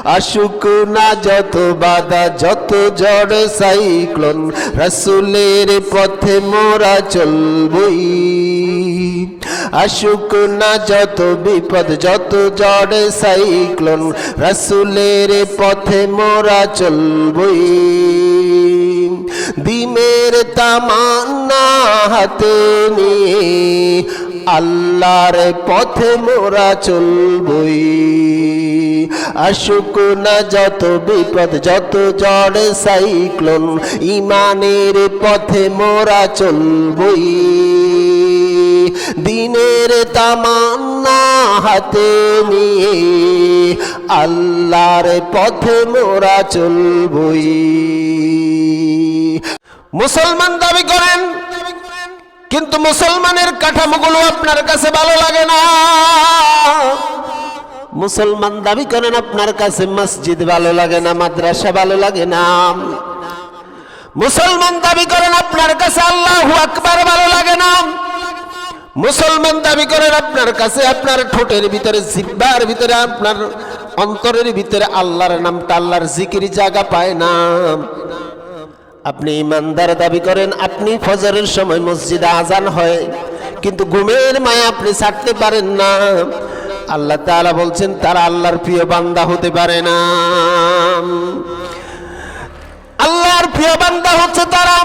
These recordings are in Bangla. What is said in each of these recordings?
আসুক না যত বাধা যত ঝড় সাইক্লোন, রাসূলের পথে মোরা চলবই। আসুক না যত বিপদ যত ঝড় সাইক্লোন, রাসূলের পথে মোরা চলবই। দিনের তামান্না হাতে নিয়ে আল্লাহর পথে মোরা চলবই। আসুক না যত বিপদ যত ঝড় সাইক্লোন, ইমানের পথে মোরা চলবই। দিনের তামান্না হাতে নিয়ে আল্লাহর পথে মোরা চলবই। মুসলমান দাবি করেন, কিন্তু মুসলমানের কাঠামোগুলো আপনার কাছে ভালো লাগে না। মুসলমান দাবি করেন, আপনার কাছে মসজিদ ভালো লাগে না, মাদ্রাসা ভালো লাগে না। মুসলমান দাবি করেন, আপনার কাছে আল্লাহু আকবার ভালো লাগে না। মুসলমান দাবি করেন, আপনার কাছে আপনার ঠোঁটের ভিতরে জিহ্বার ভিতরে আপনার অন্তরের ভিতরে আল্লাহর নামটা আল্লাহর জিকির জায়গা পায় না। আপনি ইমানদার দাবি করেন, আপনি ফজরের সময় মসজিদে আজান হয়, কিন্তু ঘুমের মায়া আপনি ছাড়তে পারেন না। আল্লাহ তাআলা বলছেন তারা আল্লাহর প্রিয় বান্দা হতে পারে না। আল্লাহর প্রিয় বান্দা হচ্ছে তারা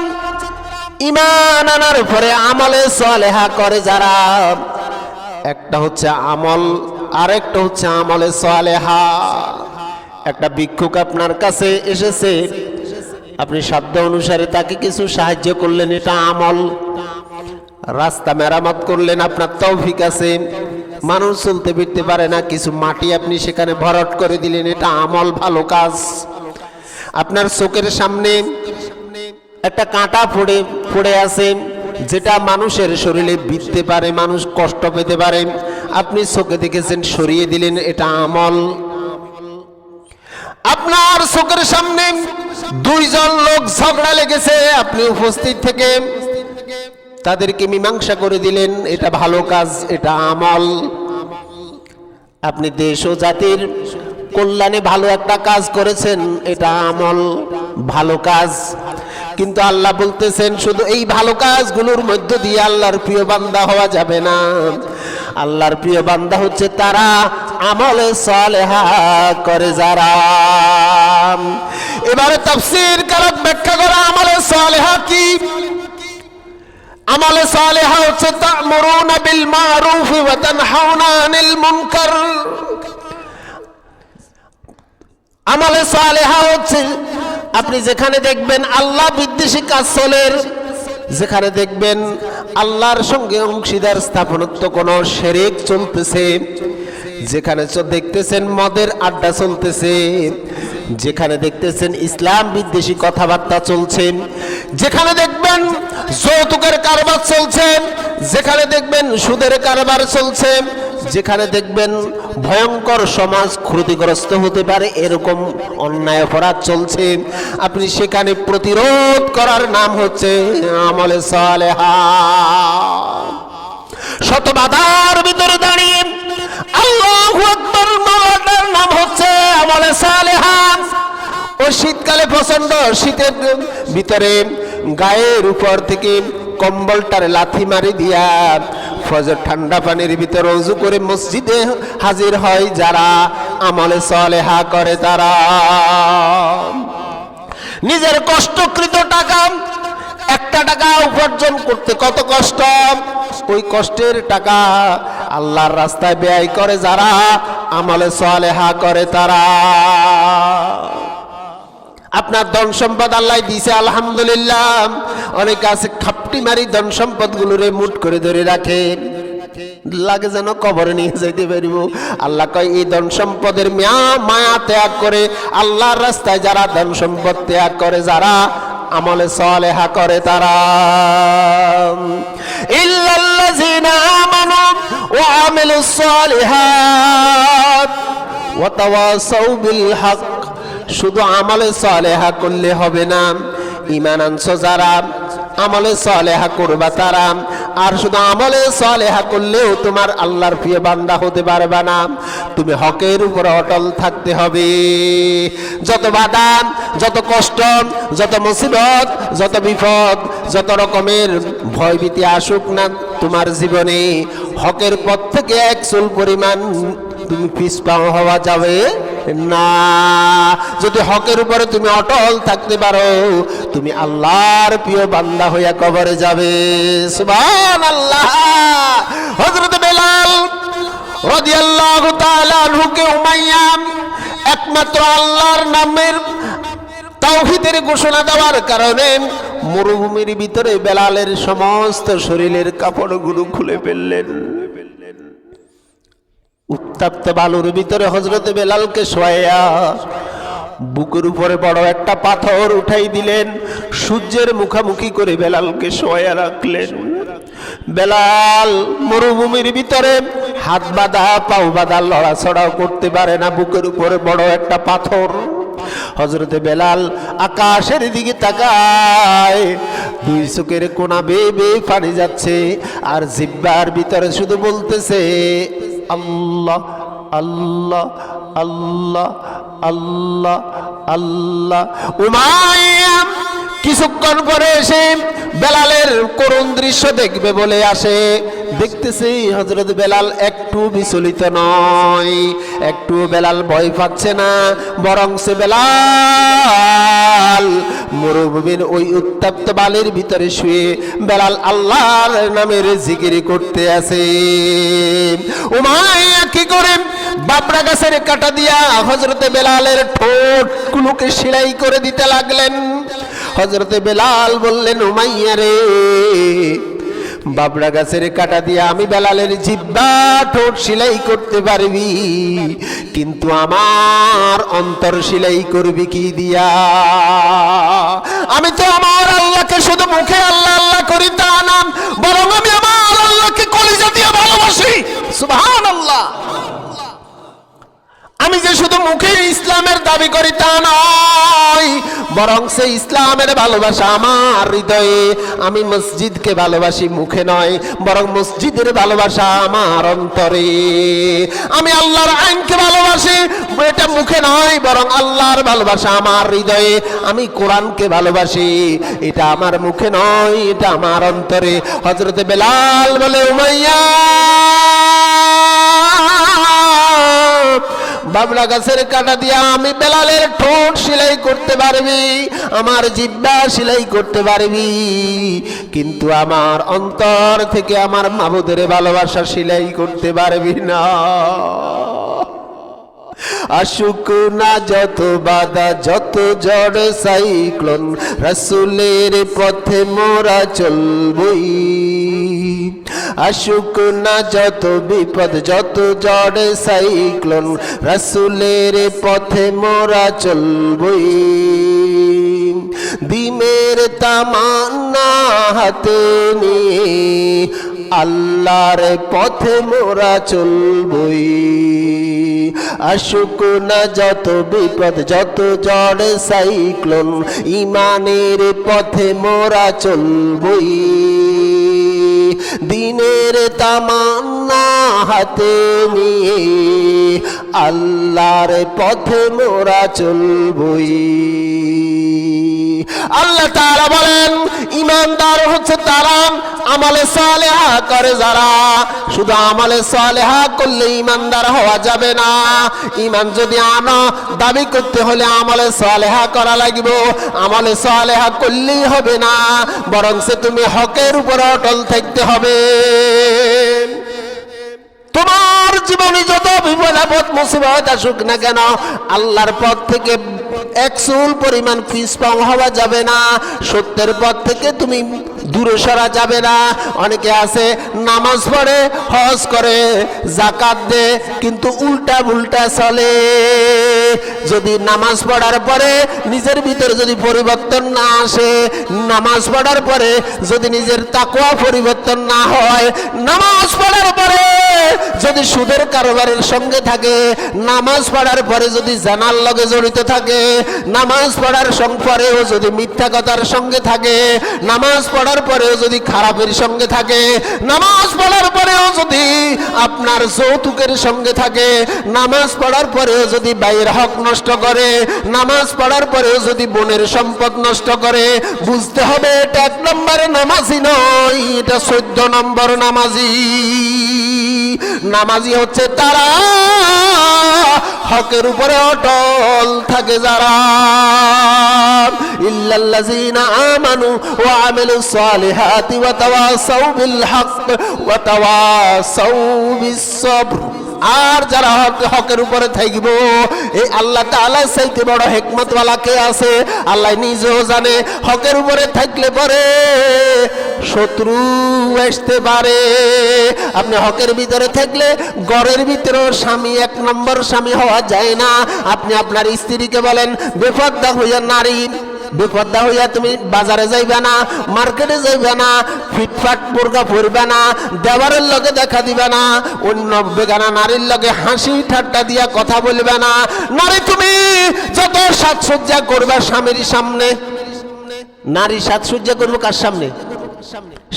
ঈমান আনার পরে আমলে সালেহা করে যারা। একটা হচ্ছে আমল, আর একটা হচ্ছে আমলে সালেহা। একটা ভিক্ষুক আপনার কাছে এসেছে, আপনি সাধ্য অনুসারে তাকে কিছু সাহায্য করলেন, এটা আমল। রাস্তা মেরামত করলেন, আপনার তৌফিক আছে, মানুষ চলতে ফিরতে পারে না, কিছু মাটি আপনি সেখানে ভরাট করে দিলেন, এটা আমল, ভালো কাজ। আপনার চোখের সামনে একটা কাঁটা পড়ে আছে, যেটা মানুষের শরীরে বিঁধতে পারে, মানুষ কষ্ট পেতে পারে, আপনি চোখে দেখেছেন, সরিয়ে দিলেন, এটা আমল। আপনার চোখের সামনে দুইজন লোক ঝগড়া লেগেছে, আপনি উপস্থিত থেকে তাদেরকে মীমাংসা করে দিলেন, এটা ভালো কাজ, এটা আমল। আপনি দেশ ও জাতির কল্যাণে ভালো একটা কাজ করেছেন, এটা আমল, ভালো কাজ। কিন্তু আল্লাহ বলতেছেন শুধু এই ভালো কাজগুলোর মধ্য দিয়ে আল্লাহর প্রিয় বান্দা হওয়া যাবে না। আল্লাহর প্রিয় বান্দা হচ্ছে তারা আমলে সালেহা করে যারা। এবারে তাফসীর কারক ব্যাখ্যা করা আমলে সালেহা কি। আমলে সালেহা হচ্ছে তা'মুরুনা বিল মারুফ ওয়া তানহাউনা আনিল মুনকার। আমলে সালেহা হচ্ছে আপনি যেখানে দেখবেন আল্লাহ বিদ্বেষী কাজ চলে, যেখানে দেখবেন আল্লাহর সঙ্গে অংশীদার স্থাপনত্ব কোনো শিরক চলতেছে, যেখানে দেখতেছেন মদের আড্ডা চলতেছে, যেখানে দেখতেছেন ইসলাম বিদ্বেষী কথাবার্তা চলছে, যেখানে দেখবেন যৌতুকের কারবার চলছে, যেখানে দেখবেন সুদের কারবার চলছে, যেখানে দেখবেন ভয়ঙ্কর সমাজ ক্ষতিগ্রস্ত হতে পারে এরকম অন্যায় অপরাধ চলছে, আপনি সেখানে প্রতিরোধ করার নাম হচ্ছে আমলে সালেহা। শত বাধার ভিতরে দাঁড়িয়ে আল্লাহু আকবার বলার নাম হচ্ছে আমলে সালেহা। ও শীতকালে প্রচন্ড শীতের ভিতরে গায়ের উপর থেকে কম্বলটার লাথি মারি দিয়া ফজর ঠান্ডা পানির ভিতরে ওযু করে মসজিদে হাজির হয় যারা, আমলে সালেহা করে তারা। নিজের কষ্টকৃত টাকা, একটা টাকা উপার্জন করতে কত কষ্ট, ওই কষ্টের টাকা আল্লাহর রাস্তায় ব্যয় করে যারা, আমলে সালেহা করে তারা। আপনার ধন সম্পদ আল্লাহ দিয়েছে আলহামদুলিল্লাহ, অনেকে আছে খাপটি মারি ধন সম্পদ গুলোরে মুঠ করে ধরে রাখে, লাগে যেন কবরে নিয়ে যাইতে পারিব। আল্লাহ কয় এই ধন সম্পদের মায়া ত্যাগ করে আল্লাহর রাস্তায় যারা ধন সম্পদ ত্যাগ করে যারা, আমলে সালেহা করে তারা। ইল্লাল্লাযিনা আমানু ওয়া আমিলুস সালিহাত ওয়া তাওয়াসাউ বিল হক। শুধু আমলে সালেহা করলে হবে না, ঈমান আনছো যারা, আমলে সালেহা করবা তারা, আর শুধু আমলে সালেহা করলেও তোমার আল্লাহর প্রিয় বান্দা হতে পারবে না। তুমি হকের উপর অটল থাকতে হবে। যত বাধা, যত কষ্ট, যত মুসিবত, যত বিপদ, যত রকমের ভয়ভীতি আসুক না তোমার জীবনে, হকের পথ থেকে এক চুল পরিমাণ তুমি পিছপা হওয়া যাবে না। যদি হকের উপরে তুমি অটল থাকতে পারো, তুমি আল্লাহর প্রিয় বান্দা হইয়া কবরে যাবে। সুবহানাল্লাহ। হযরত বেলাল রাদিয়াল্লাহু তাআলা আনহুকে উমাইয়া একমাত্র আল্লাহর নামের তাওহীদের ঘোষণা দেওয়ার কারণে মরুভূমির ভিতরে বেলালের সমস্ত শরীরের কাপড়গুলো খুলে ফেললেন। উত্তপ্ত বালুর ভিতরে হযরতে বেলালকে শোয়াইয়া বুকের উপরে বড় একটা পাথর উঠাই দিলেন। সূর্যের মুখামুখি করে বেলালকে শোয়াইয়া রাখলেন। বেলাল মরুভূমির ভিতরে হাত বাঁধা পাও বাঁধা লড়াছড়াও করতে পারে না, বুকের উপরে বড় একটা পাথর। হযরতে বেলাল আকাশের দিকে তাকায়, দুই চোখের কোনা বেয়ে বেয়ে পানি যাচ্ছে, আর জিহ্বার ভিতরে শুধু বলতেছে আল্লাহ আল্লাহ আল্লাহ আল্লাহ আল্লাহ। উমাইয়া কিছুক্ষণ পরে এসে বেলালের করুণ দৃশ্য দেখবে বলে আসে। দেখতেছি হযরত বেলাল একটু বিচলিত নয়, একটু বেলাল ভয় পাচ্ছে না, বরং সে বেলাল মরুভূমির ওই উত্তপ্ত বালির ভিতরে শুয়ে বেলাল আল্লাহর নামের জিকির করতে আছে। উমাইয়া কি করে বাবরা গাছের কাটা দিয়া হযরতে বেলালের ঠোঁটগুলোকে সেলাই করে দিতে লাগলেন। হযরতে বেলাল বললেন, উমাইয়া রে, বাবরা গাছের কাটা দিয়া আমি বেলালের জিহ্বা ঠোঁট সেলাই করতে পারবি, কিন্তু আমার অন্তর সেলাই করবি কি দিয়া? আমি তো আমার আল্লাহকে শুধু মুখে আল্লাহ আল্লাহ করি তা না, বরং আমি আমার আল্লাহকে কলিজা দিয়ে ভালোবাসি। সুবহানাল্লাহ। আমি যে শুধু মুখে ইসলামের দাবি করি তা নয়, বরং সেই ইসলামের ভালোবাসা আমার হৃদয়ে। আমি মসজিদকে ভালোবাসি, মুখে নয়, বরং মসজিদের ভালোবাসা আমার অন্তরে। আমি আল্লাহর আইনকে ভালোবাসি, এটা মুখে নয়, বরং আল্লাহর ভালোবাসা আমার হৃদয়ে। আমি কোরআনকে ভালোবাসি, এটা আমার মুখে নয়, এটা আমার অন্তরে। হযরতে বেলাল বলে, উমাইয়া বাবলা গাছের কাটা দিয়া আমি বেলালের ঠোঁট সেলাই করতে পারবি, আমার জিহ্বা সেলাই করতে পারবি, কিন্তু আমার অন্তর থেকে আমার মাবুদের ভালোবাসা সেলাই করতে পারবি না। আশুক না যত বাধা, যত ঝড় সাইক্লোন, রাসূলের পথে মোরা চলবই। আশুক না যত বিপদ, যত ঝড় সাইক্লোন, রাসূলের পথে মোরা চলবই। দিনের তামান্না হাতে নিয়ে আল্লাহর পথে মোরা চলবই। আশুক না যত বিপদ, যত ঝড় সাইক্লোন, ইমানের পথে মোরা চলবই। দিনের তামান্না হাতে নিয়ে আল্লাহর পথে মোরা চলবই। আল্লাহ তাআলা বলেন, ঈমানদার হচ্ছে তারা আমলে সালেহা করে যারা। শুধু আমলে সালেহা করলে ঈমানদার হওয়া যাবে না। ঈমান যদি আনো, দাবি করতে হলে আমলে সালেহা করা লাগবে। আমলে সালেহা করলেই হবে না, বরং সে তুমি হকের উপর অটল থাকতে হবে। তোমার জীবনে যত বিপদ আপদ মুসিবত আসুক না কেন, আল্লাহর পথ থেকে এক চুল পরিমাণ পিছপা হওয়া যাবে না। সত্যের পথ থেকে তুমি দূরে সরা যাবে না। অনেকে আছে নামাজ পড়ে, হজ করে, যাকাত দেয়, কিন্তু উল্টা উল্টা চলে। যদি নামাজ পড়ার পরে নিজের ভিতরে যদি পরিবর্তন না আসে, নামাজ পড়ার পরে যদি নিজের তাকওয়া পরিবর্তন না হয়, নামাজ পড়ার পরে যদি সুদের কারবারের সঙ্গে থাকে, নামাজ পড়ার পরে যদি জানার লগে জড়িত থাকে, নামাজ পড়ার পরেও যদি মিথ্যা কথার সঙ্গে থাকে, নামাজ পড়ার পরেও যদি খারাপের সঙ্গে থাকে, নামাজ পড়ার পরেও যদি আপনার যৌতুকের সঙ্গে থাকে, নামাজ পড়ার পরেও যদি ভাইয়ের হক নষ্ট করে, নামাজ পড়ার পরেও যদি বোনের সম্পদ নষ্ট করে, বুঝতে হবে এটা 1 নম্বরে নামাজি নয়, এটা 14 নম্বর নামাজি। নামাজি হচ্ছে তারা হকের উপরে অটল থাকে যারা। ইল্লাল্লাযীনা আমানু ওয়া আমিলুস সালিহাতি ওয়া তাওয়াসাউ বিল হক ওয়া তাওয়াসাউ বিস সবর। আর যারা হকের উপরে থাকব, এই আল্লাহ তাআলা চাইতে বড় হিকমতওয়ালা কে আছে আল্লাহ নিজেও জানে। হকের উপরে থাকলে পরে শত্রু আসতে পারে। আপনি হকের ভিতরে থাকলে ঘরের ভিতরেও স্বামী 1 নম্বর স্বামী হওয়া যায় না। আপনি আপনার স্ত্রীকে বলেন বেপরদা হইয়া নারী, বেপরদা হইয়া তুমি বাজারে যাইবে না, মার্কেটে যাইবে না, ফিটফাট বোরকা পরবে না, দেওয়ারের লগে দেখা দিবে না, অন্য বেগানা নারীর লগে হাসি ঠাট্টা দিয়া কথা বলবে না। নারী তুমি যত সাজসজ্জা করবে স্বামীর সামনে, নারী সাজসজ্জা করবো কার সামনে?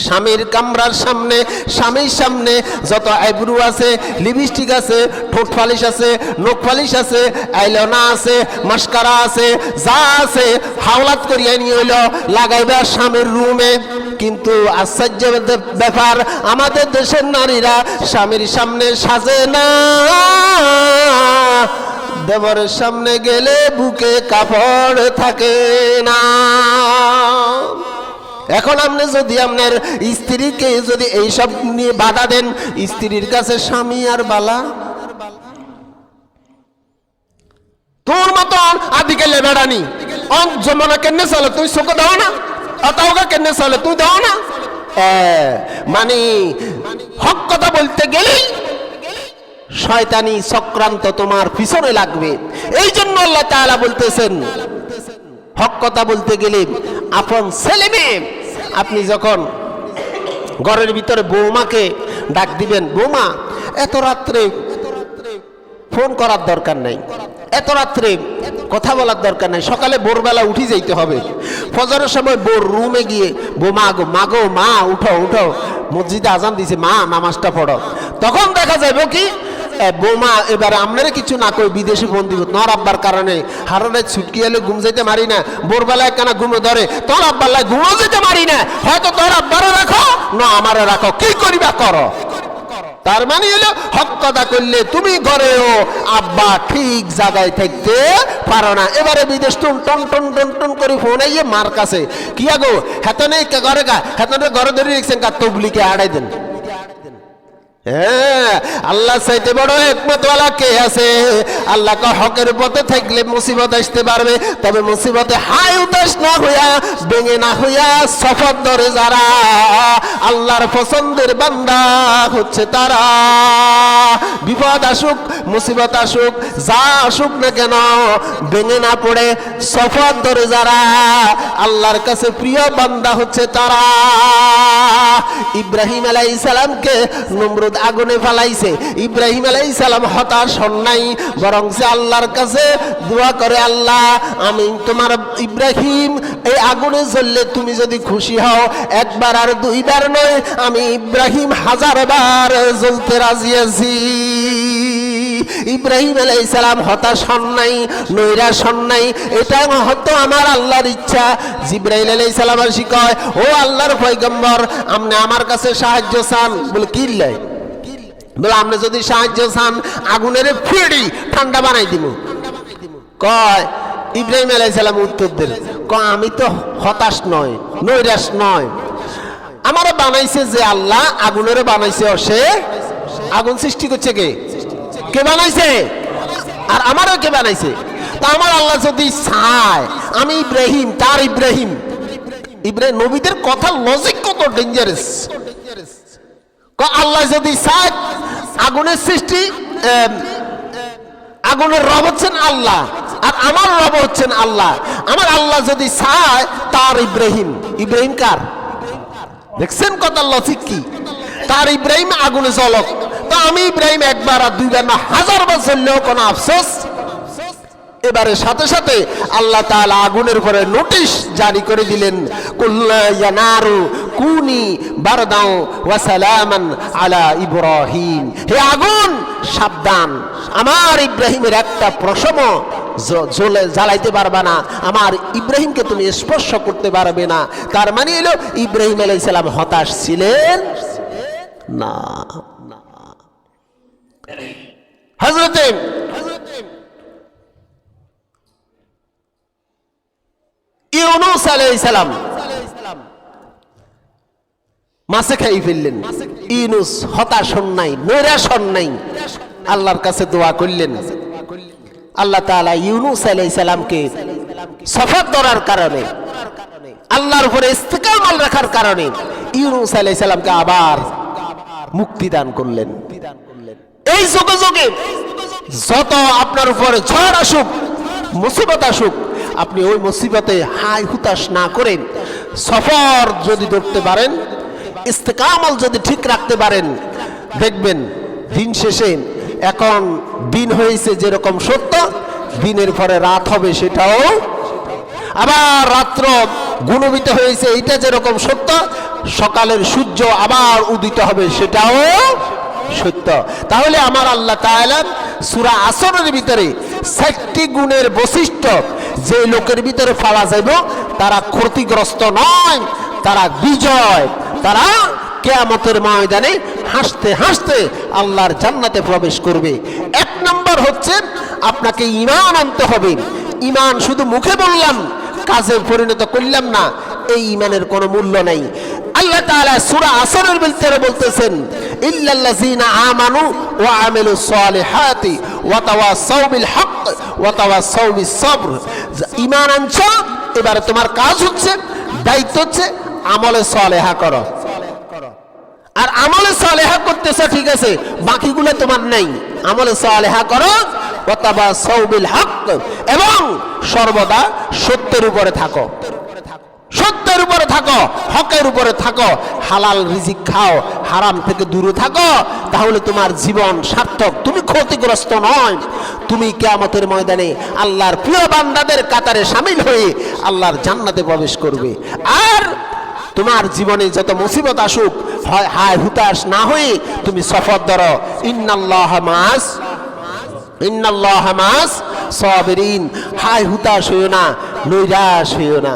স্বামীর কামরার সামনে, স্বামীর সামনে যত আইব্রু আছে, লিপস্টিক আছে, ঠোঁট পালিশ আছে, নখ পালিশ আছে, আইলানা আছে, মাস্কারা আছে, যা আছে হাওলাত করিয়া নিয়ে হইল লাগাইবে স্বামীর রুমে। কিন্তু আশ্চর্যের ব্যাপার, আমাদের দেশের নারীরা স্বামীর সামনে সাজে না, দেবরের সামনে গেলে বুকে কাপড় থাকে না। এখন আপনি যদি আপনার স্ত্রীকে যদি এইসব নিয়ে বাধা দেন, স্ত্রীর কাছে স্বামী আর বালা তোর মতন আদিকালে বেড়ানি জমানা কেনে চলে তুই চোখ দাও না, অতাওগা কেনে চলে তুই দাও না। মানে হক কথা বলতে গেলেই শয়তানি চক্রান্ত তোমার পিছনে লাগবে। এই জন্য আল্লাহ তাআলা বলতেছেন হক কথা বলতে গেলে আপন ছেলে মেয়ে, আপনি যখন ঘরের ভিতরে বৌমাকে ডাক দিবেন, বৌমা এত রাত্রে ফোন করার দরকার নাই, এত রাত্রে কথা বলার দরকার নাই, সকালে ভোরবেলা উঠে যাইতে হবে, ফজরের সময় বোর রুমে গিয়ে বৌমা গো মা গো মা উঠো উঠো, মসজিদে আজান দিছে মা নামাজটা পড়ো। তখন দেখা যাবে কি বৌমা এবার আপনারা কিছু না কই বিদেশে ফোন দিব, তোর আব্বার কারণে হারানে ছুটকি এলে ঘুম যেতে মারি না, ভোরবেলায় কেনা ঘুমে ধরে, তোর আব্বাল্লায় ঘুমও যেতে মারি না, হয়তো তোর আব্বারে রাখো না আমারে রাখো, কি করিবা করো। তার মানে হলো হক কথা করলে তুমি ঘরেও আব্বা ঠিক জায়গায় থাকতে পারো না। এবারে বিদেশ টন টন টন টন টন করে ফোন আইয়ে মার কাছে কি আগো হেতনে ঘরে গা হেতনে ঘরে ধরে রেখেছেন কা তবলিকে আড়াই দেন। হ্যাঁ, আল্লাহ চাইতে বড় হিকমতওয়ালা কে আছে? আল্লাহ কা হকের পথে থাকলে মুসিবত আসতে পারবে, তবে মুসিবতে হাই উদাস না হইয়া ভেঙে না হইয়া সফর ধরে যারা আল্লাহর পছন্দের বান্দা হচ্ছে তারা। বিপদ আসুক মুসিবত আসুক যা আসুক না কেন ভেঙে না পড়ে সফর ধরে যারা আল্লাহর কাছে প্রিয় বান্দা হচ্ছে তারা। ইব্রাহিম আলাইহিস সালামকে নমরুদ আগুনে ফেলাইছে, ইব্রাহিম আলাইহিস সালাম হতাশ হন নাই, বরং সে আল্লাহর কাছে দোয়া করে, আল্লাহ আমি তোমার ইব্রাহিম এই আগুনে জ্বললে তুমি যদি খুশি হও, একবার আর দুইবার নয়, আমি ইব্রাহিম 1000 বার জ্বলতে রাজি আছি। ইব্রাহিম আলাইহিস সালাম হতাশ হন নাই, নৈরাশ হন নাই, এটা হয়তো আমার আল্লাহর ইচ্ছা। জিবরাইল আলাইহিস সালাম আসি কয়, ও আল্লাহর পয়গম্বর আপনি আমার কাছে সাহায্য চান? বলে কি লাই? বলে আপনি যদি সাহায্য চান আগুনের ফিড়ি ঠান্ডা বানাই দিব। কয় ইব্রাহিম আলাইহিস সালাম উত্তর দিল, কয় আমি তো হতাশ নয় নৈরাশ নয়, আমার বানাইছে যে আল্লাহ, আগুনের বানাইছে সে, আগুন সৃষ্টি করছে কে? কে বানাইছে? আর আমারও কে বানাইছে? তা আমার আল্লাহ যদি চায়, আমি ইব্রাহিম তার ইব্রাহিম, ইব্রাহিম নবীদের কথা লজিক কত ডেঞ্জারাস। আল্লাহ যদি চায় আগুনের সৃষ্টি আগুনের রব হচ্ছেন আল্লাহ, আর আমার রব হচ্ছেন আল্লাহ। আমার আল্লাহ যদি চায় তার ইব্রাহিম, ইব্রাহিম কার? দেখছেন কথা লজিক কি? তার ইব্রাহিম আগুনে জ্বলক, তো আমি ইব্রাহিম একবার আর দুইবার না, 1000 বার জ্বললেও কোনো আফসোস। এবারে সাথে সাথে আল্লাহ তাআলা আগুনের উপরে নোটিশ জারি করে দিলেন, কুল্লা ইয়ানারু কুনি বারদাও ওয়া সালামান আলা ইব্রাহিম। হে আগুন সাবধান, আমার ইব্রাহিমের একটা প্রশম জ্বালাইতে পারবে না, আমার ইব্রাহিমকে তুমি স্পর্শ করতে পারবে না। তার মানে হলো ইব্রাহিম আলাইহিস সালাম হতাশ ছিলেন না। হযরতে ইউনূস আলাইহিস সালাম মাছে খাই ফেললেন। ইউনূস হতাশ হন নাই, নৈরাশ হন নাই, আল্লাহর কাছে দোয়া করলেন। আল্লাহ তাআলা ইউনূস আলাইহিস সালামকে সফর করার কারণে, আল্লাহর উপরে ইস্তেকামত রাখার কারণে ইউনূস আলাইহিস সালামকে আবার মুক্তি দান করলেন। এই যুগে যুগে যত আপনার উপরে ঝড় আসুক, মুসিবত আসুক, আপনি ওই মুসিবতে হাই হুতাশ না করেন সফর যদি ধরতে পারেন, ইস্তেকামত যদি ঠিক রাখতে পারেন, দেখবেন দিন শেষে এখন দিন হয়েছে যেরকম সত্য, দিনের পরে রাত হবে সেটাও, আবার রাত্র গুণবিত হয়েছে এইটা যেরকম সত্য, সকালের সূর্য আবার উদিত হবে সেটাও সত্য। তাহলে আমার আল্লাহ তাআলা সূরা আসরের ভিতরে 6টি গুণের বৈশিষ্ট্য যে লোকের ভিতরে পাওয়া যাবে তারা ক্ষতিগ্রস্ত নয়, তারা বিজয়, তারা কিয়ামতের ময়দানে হাসতে হাসতে আল্লাহর জান্নাতে প্রবেশ করবে। 1 নম্বর হচ্ছে আপনাকে ঈমান আনতে হবে। ঈমান শুধু মুখে বললাম, কাজে পরিণত করলাম না, এই ঈমানের কোনো মূল্য নাই। আল্লাহ তাআলা সূরা আসরের ভিতরে বলতেছেন, ইল্লাল্লাযীনা আমানু ওয়া আমিলুস সালিহাতি ওয়া তাওয়াসাউ বিল হক ওয়া তাওয়াসাউ বিস সবর। ঈমান আনছো, এবারে তোমার কাজ হচ্ছে, দায়িত্ব হচ্ছে আমলে সালেহা করো। আর আমলে সালেহা করতেছো ঠিক আছে, বাকিগুলো তোমার নাই। আমলে সালেহা করো ওয়া তাওয়াসাউ বিল হক, এবং সর্বদা সত্যের উপরে থাকো, সত্যের উপরে থাকো, হকের উপরে থাকো, হালাল রিজিক খাও, হারাম থেকে দূরে থাকো, তাহলে তোমার জীবন সার্থক, তুমি ক্ষতিগ্রস্ত নয়, তুমি কিয়ামতের ময়দানে আল্লাহর প্রিয় বান্দাদের কাতারে শামিল হয়ে আল্লাহর জান্নাতে প্রবেশ করবে। আর তোমার জীবনে যত মুসিবত আসুক, হায় হুতাশ না হয়ে তুমি সফর ধরো, ইন্নাল্লাহা মাস সাবিরিন। হায় হুতাশ হইও না, নৈরাশ হইও না।